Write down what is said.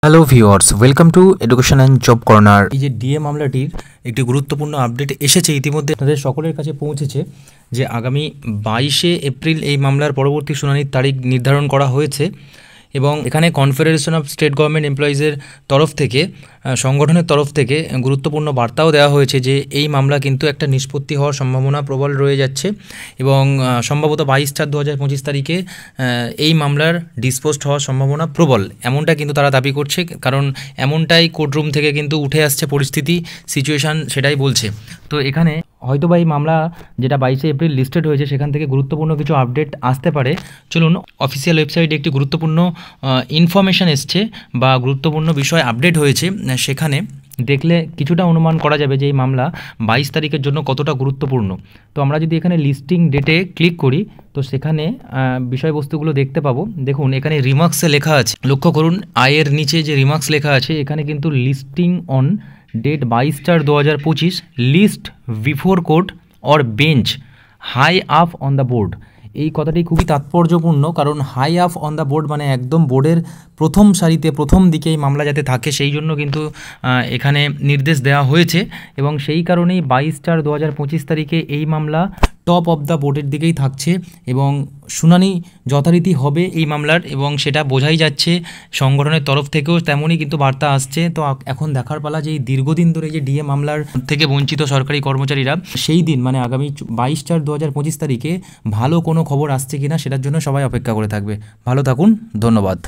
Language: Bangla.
Hello viewers, welcome to education and job corner. এই যে ডিএ মামলাটির একটি গুরুত্বপূর্ণ আপডেট এসেছে, ইতিমধ্যে আপনাদের সকলের কাছে পৌঁছেছে যে আগামী 22শে এপ্রিল এই মামলার পরবর্তী শুনানির তারিখ নির্ধারণ করা হয়েছে এবং এখানে কনফেডারেশন অফ স্টেট গভর্নমেন্ট এমপ্লয়িজের তরফ থেকে, সংগঠনের তরফ থেকে গুরুত্বপূর্ণ বার্তাও দেওয়া হয়েছে যে এই মামলা কিন্তু একটা নিষ্পত্তি হওয়ার সম্ভাবনা প্রবল রয়ে যাচ্ছে এবং সম্ভবত 22/4/2025 তারিখে এই মামলার ডিসপোজড হওয়ার সম্ভাবনা প্রবল, এমনটা কিন্তু তারা দাবি করছে। কারণ এমনটাই কোর্টরুম থেকে কিন্তু উঠে আসছে পরিস্থিতি, সিচুয়েশান সেটাই বলছে। তো এখানে হয়তো বা এই মামলা যেটা 22শে এপ্রিল লিস্টেড হয়েছে সেখান থেকে গুরুত্বপূর্ণ কিছু আপডেট আসতে পারে। চলুন, অফিসিয়াল ওয়েবসাইটে একটি গুরুত্বপূর্ণ ইনফরমেশান এসছে বা গুরুত্বপূর্ণ বিষয় আপডেট হয়েছে, সেখানে দেখলে কিছুটা অনুমান করা যাবে যে এই মামলা 22 তারিখের জন্য কতটা গুরুত্বপূর্ণ। তো আমরা যদি এখানে লিস্টিং ডেটে ক্লিক করি তো সেখানে বিষয়বস্তুগুলো দেখতে পাবো। দেখুন, এখানে রিমার্কসে লেখা আছে, লক্ষ্য করুন আয়ের নিচে যে রিমার্কস লেখা আছে এখানে কিন্তু listing on date 22/4/2025 list before court or bench high up on the board. এই কথাটি খুবই তাৎপর্যপূর্ণ, কারণ high up on the board মানে একদম বোর্ডের প্রথম সারিতে, প্রথম দিকে এই মামলা যাতে থাকে সেই জন্য কিন্তু এখানে নির্দেশ দেওয়া হয়েছে এবং সেই কারণেই 22/4/2025 তারিখে এই মামলা টপ অফ দ্য বোর্ডের দিকেই থাকছে এবং শুনানি যথারীতি হবে এই মামলার, এবং সেটা বোঝাই যাচ্ছে সংগঠনের তরফ থেকেও তেমনই কিন্তু বার্তা আসছে। তো এখন দেখার পালা যে এই দীর্ঘদিন ধরে যে ডিএ মামলার থেকে বঞ্চিত সরকারি কর্মচারীরা সেই দিন মানে আগামী 22/4/2025 তারিখে ভালো কোনো খবর আসছে কিনা সেটার জন্য সবাই অপেক্ষা করে থাকবে। ভালো থাকুন, ধন্যবাদ।